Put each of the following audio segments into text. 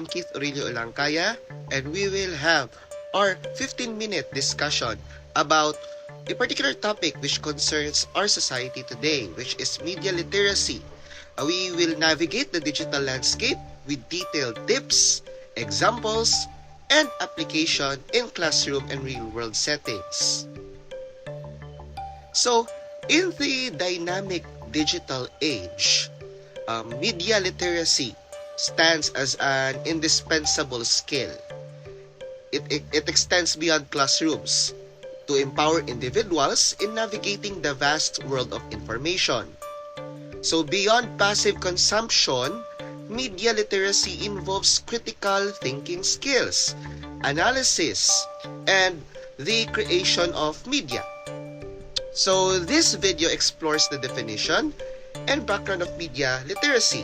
am Keith Aurelio Olangkaya, and we will have our 15-minute discussion about a particular topic which concerns our society today, which is media literacy. We will navigate the digital landscape with detailed tips, examples, and application in classroom and real-world settings. So, in the dynamic digital age, media literacy stands as an indispensable skill. It extends beyond classrooms to empower individuals in navigating the vast world of information. So beyond passive consumption, media literacy involves critical thinking skills, analysis, and the creation of media. So this video explores the definition and background of media literacy,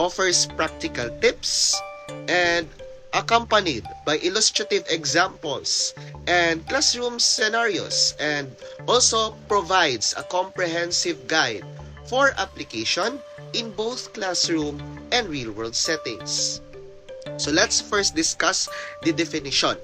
offers practical tips, and accompanied by illustrative examples and classroom scenarios, and also provides a comprehensive guide for application in both classroom and real-world settings. So let's first discuss the definition.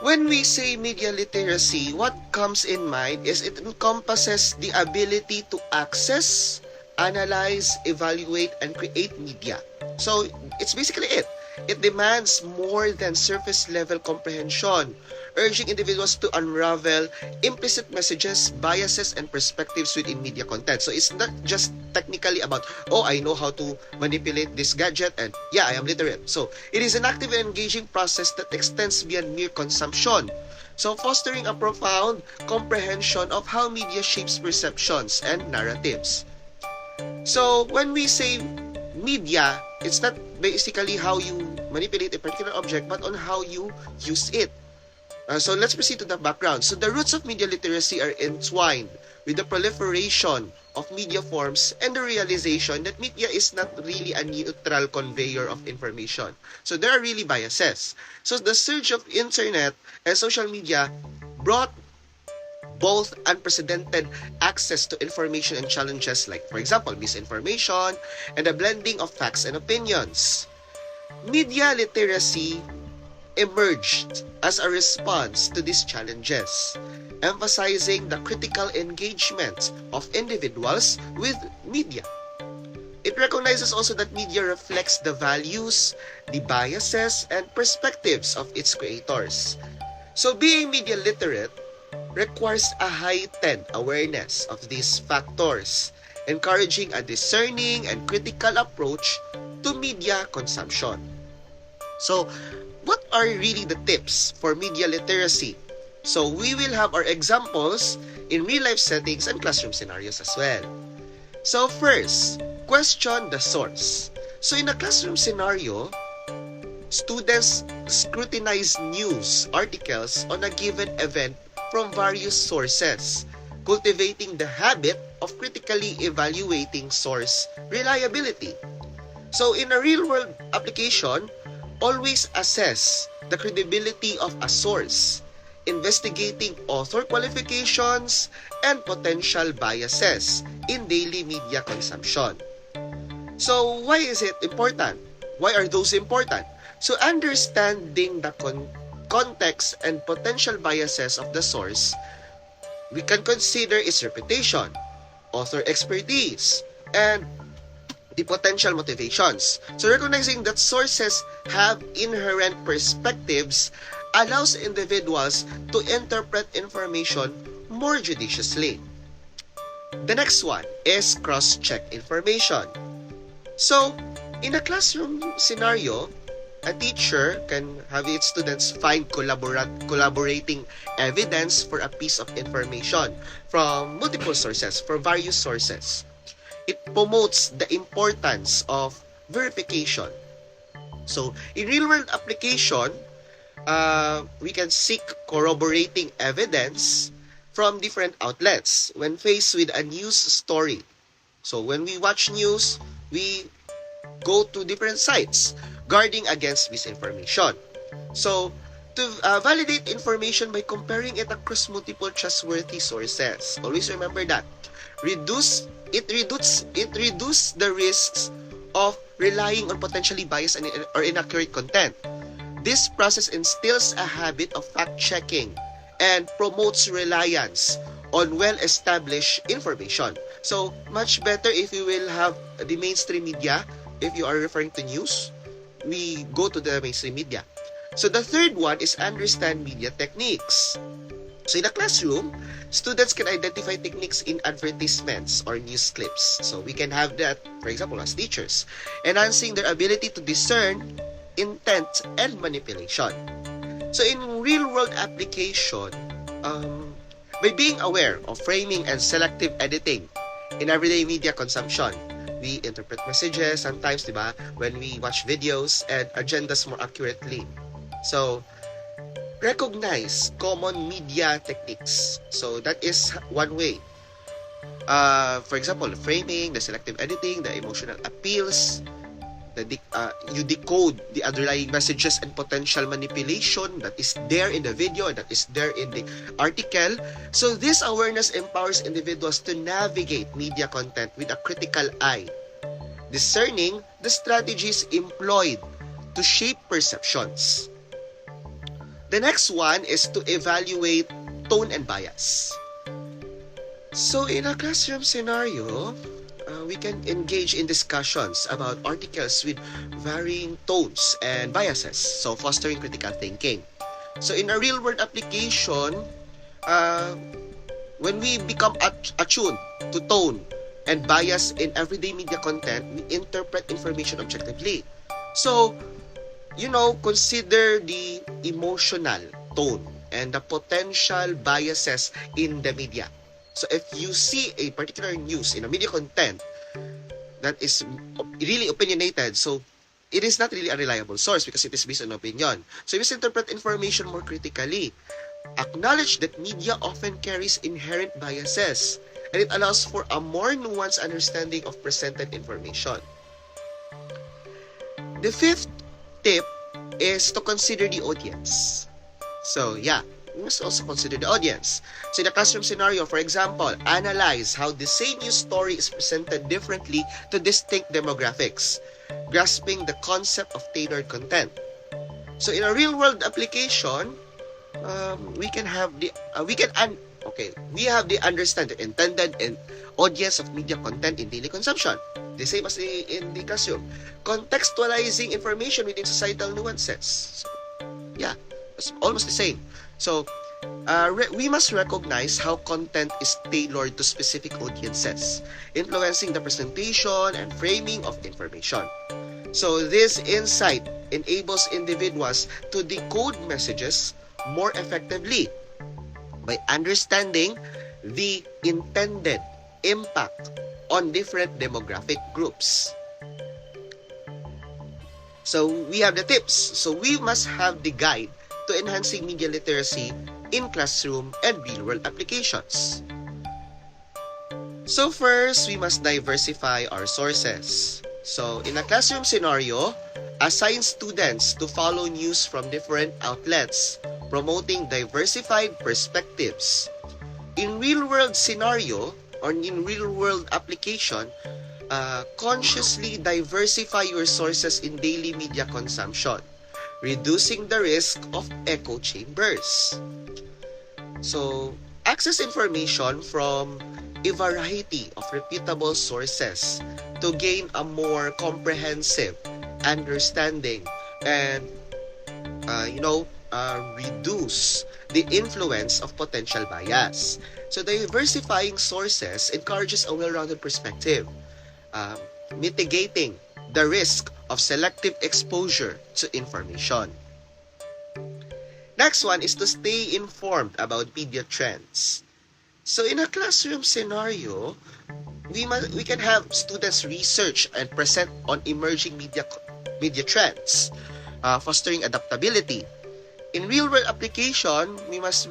When we say media literacy, what comes in mind is it encompasses the ability to access, analyze, evaluate, and create media. So it's basically it. It demands more than surface-level comprehension, urging individuals to unravel implicit messages, biases, and perspectives within media content. So it's not just technically about, oh, I know how to manipulate this gadget, and yeah, I am literate. So it is an active and engaging process that extends beyond mere consumption. So fostering a profound comprehension of how media shapes perceptions and narratives. So when we say media, it's not basically how you manipulate a particular object, but on how you use it. So let's proceed to the background. So the roots of media literacy are entwined with the proliferation of media forms and the realization that media is not really a neutral conveyor of information. So there are really biases. So the surge of internet and social media brought both unprecedented access to information and challenges like, for example, misinformation and the blending of facts and opinions. Media literacy emerged as a response to these challenges, emphasizing the critical engagement of individuals with media. It recognizes also that media reflects the values, the biases, and perspectives of its creators. So being media literate requires a heightened awareness of these factors, encouraging a discerning and critical approach to media consumption. So, what are really the tips for media literacy? So, we will have our examples in real-life settings and classroom scenarios as well. So, first, question the source. So, in a classroom scenario, students scrutinize news articles on a given event from various sources, cultivating the habit of critically evaluating source reliability. So in a real-world application, always assess the credibility of a source, investigating author qualifications and potential biases in daily media consumption. So why is it important? Why are those important? So understanding the context and potential biases of the source, we can consider its reputation, author expertise, and the potential motivations. So recognizing that sources have inherent perspectives allows individuals to interpret information more judiciously. The next one is cross-check information. So, in a classroom scenario, a teacher can have its students find collaborating evidence for a piece of information from multiple sources, from various sources. It promotes the importance of verification. So, in real-world application, we can seek corroborating evidence from different outlets when faced with a news story. So, when we watch news, we go to different sites guarding against misinformation. So, to validate information by comparing it across multiple trustworthy sources. Always remember that. It reduces the risks of relying on potentially biased or inaccurate content. This process instills a habit of fact-checking and promotes reliance on well-established information. So, much better if you will have the mainstream media. If you are referring to news, we go to the mainstream media. So, the third one is understand media techniques. So, in a classroom, students can identify techniques in advertisements or news clips. So, we can have that, for example, as teachers, enhancing their ability to discern intent and manipulation. So, in real-world application, by being aware of framing and selective editing in everyday media consumption, we interpret messages sometimes, diba, when we watch videos and agendas more accurately. So, recognize common media techniques. So, that is one way. For example, the framing, the selective editing, the emotional appeals, you decode the underlying messages and potential manipulation that is there in the video and that is there in the article. So this awareness empowers individuals to navigate media content with a critical eye, discerning the strategies employed to shape perceptions. The next one is to evaluate tone and bias. So in a classroom scenario, we can engage in discussions about articles with varying tones and biases, so fostering critical thinking. So in a real-world application, when we become attuned to tone and bias in everyday media content, we interpret information objectively. So, consider the emotional tone and the potential biases in the media. So if you see a particular news in a media content that is really opinionated, so it is not really a reliable source because it is based on opinion. So misinterpret information more critically. Acknowledge that media often carries inherent biases and it allows for a more nuanced understanding of presented information. The fifth tip is to consider the audience. So we must also consider the audience. So in a classroom scenario, for example, analyze how the same news story is presented differently to distinct demographics, grasping the concept of tailored content. So in a real-world application, we have the understand the intended and audience of media content in daily consumption. The same as in the classroom. Contextualizing information within societal nuances. So, it's almost the same. So, we must recognize how content is tailored to specific audiences, influencing the presentation and framing of information. So, this insight enables individuals to decode messages more effectively by understanding the intended impact on different demographic groups. So, we have the tips. So, we must have the guide to enhancing media literacy in classroom and real-world applications. So first, we must diversify our sources. So in a classroom scenario, assign students to follow news from different outlets, promoting diversified perspectives. In real-world scenario or in real-world application, consciously diversify your sources in daily media consumption, reducing the risk of echo chambers. So, access information from a variety of reputable sources to gain a more comprehensive understanding and, reduce the influence of potential bias. So, diversifying sources encourages a well-rounded perspective, mitigating the risk of selective exposure to information. Next one is to stay informed about media trends. So in a classroom scenario, we can have students research and present on emerging media trends, fostering adaptability. In real-world application, we must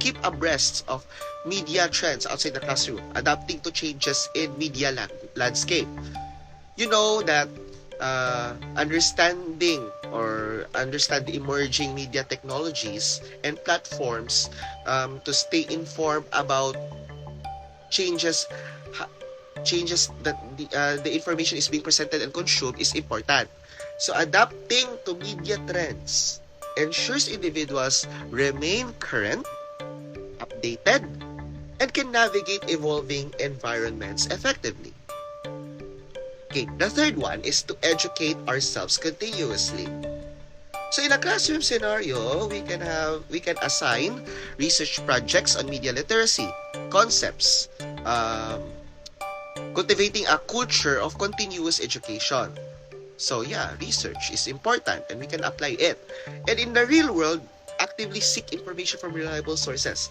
keep abreast of media trends outside the classroom, adapting to changes in media landscape. You know that understand the emerging media technologies and platforms to stay informed about changes changes that the information is being presented and consumed is important. So adapting to media trends ensures individuals remain current, updated, and can navigate evolving environments effectively. Okay, the third one is to educate ourselves continuously. So in a classroom scenario, we can assign research projects on media literacy, concepts, um, cultivating a culture of continuous education. So yeah, research is important and we can apply it. And in the real world, actively seek information from reliable sources.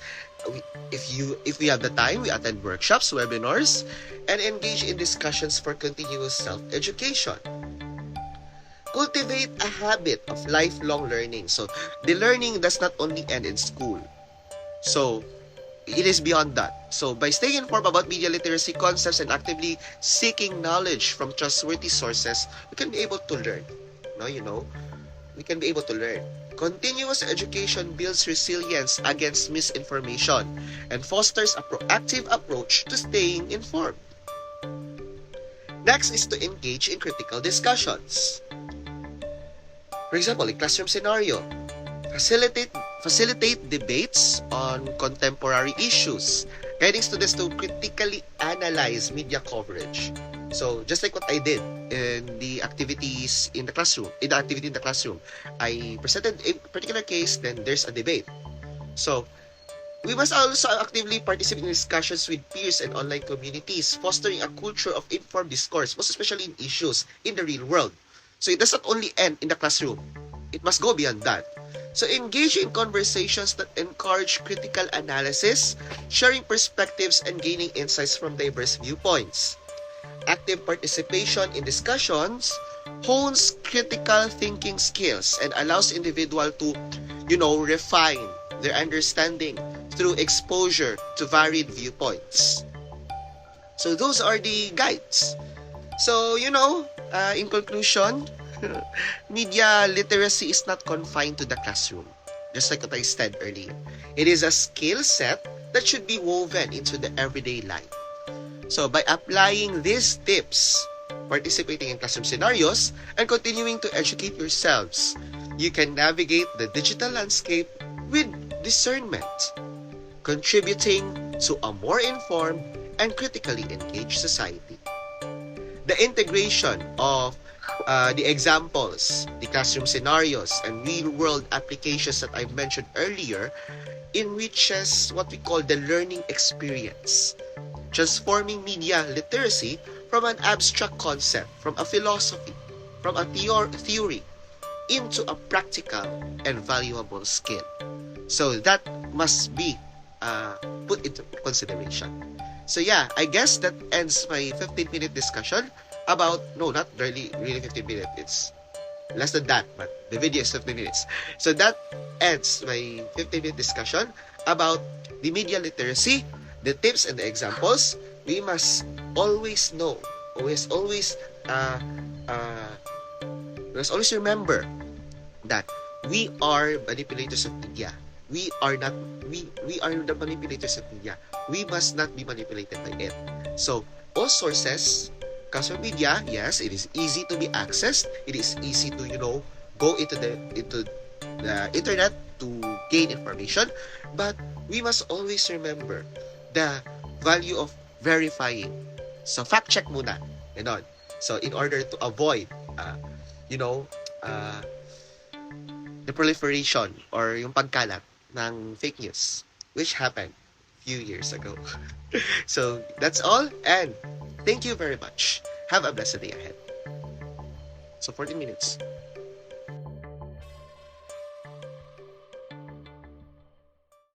If we have the time, we attend workshops, webinars, and engage in discussions for continuous self-education. Cultivate a habit of lifelong learning. So the learning does not only end in school. So it is beyond that. So by staying informed about media literacy concepts and actively seeking knowledge from trustworthy sources, we can be able to learn. We can be able to learn. Continuous education builds resilience against misinformation and fosters a proactive approach to staying informed. Next is to engage in critical discussions. For example, in classroom scenario, facilitate debates on contemporary issues, guiding students to critically analyze media coverage. So just like what I did in the activities in the classroom, I presented a particular case, then there's a debate. So we must also actively participate in discussions with peers and online communities, fostering a culture of informed discourse, most especially in issues in the real world. So it does not only end in the classroom. It must go beyond that. So engage in conversations that encourage critical analysis, sharing perspectives, and gaining insights from diverse viewpoints. Active participation in discussions hones critical thinking skills and allows individual to, refine their understanding through exposure to varied viewpoints. So those are the guides. So, in conclusion, media literacy is not confined to the classroom, just like what I said earlier. It is a skill set that should be woven into the everyday life. So by applying these tips, participating in classroom scenarios, and continuing to educate yourselves, you can navigate the digital landscape with discernment, contributing to a more informed and critically engaged society. The integration of the examples, the classroom scenarios, and real-world applications that I mentioned earlier enriches what we call the learning experience, transforming media literacy from an abstract concept, from a philosophy, from a theory, into a practical and valuable skill. So that must be put into consideration. So yeah, I guess that ends my 15-minute discussion about, no, not really 15 minutes, it's less than that, but the video is 15 minutes. So that ends my 15-minute discussion about the media literacy, the tips and the examples. We must always know, always remember that we are manipulators of media. We are the manipulators of media. We must not be manipulated by it. So all sources, classroom media, yes, it is easy to be accessed. It is easy to go into the internet to gain information, but we must always remember the value of verifying. So fact check muna, So in order to avoid the proliferation or yung pagkalat ng fake news, which happened few years ago. So that's all, and thank you very much. Have a blessed day ahead. So 14 minutes.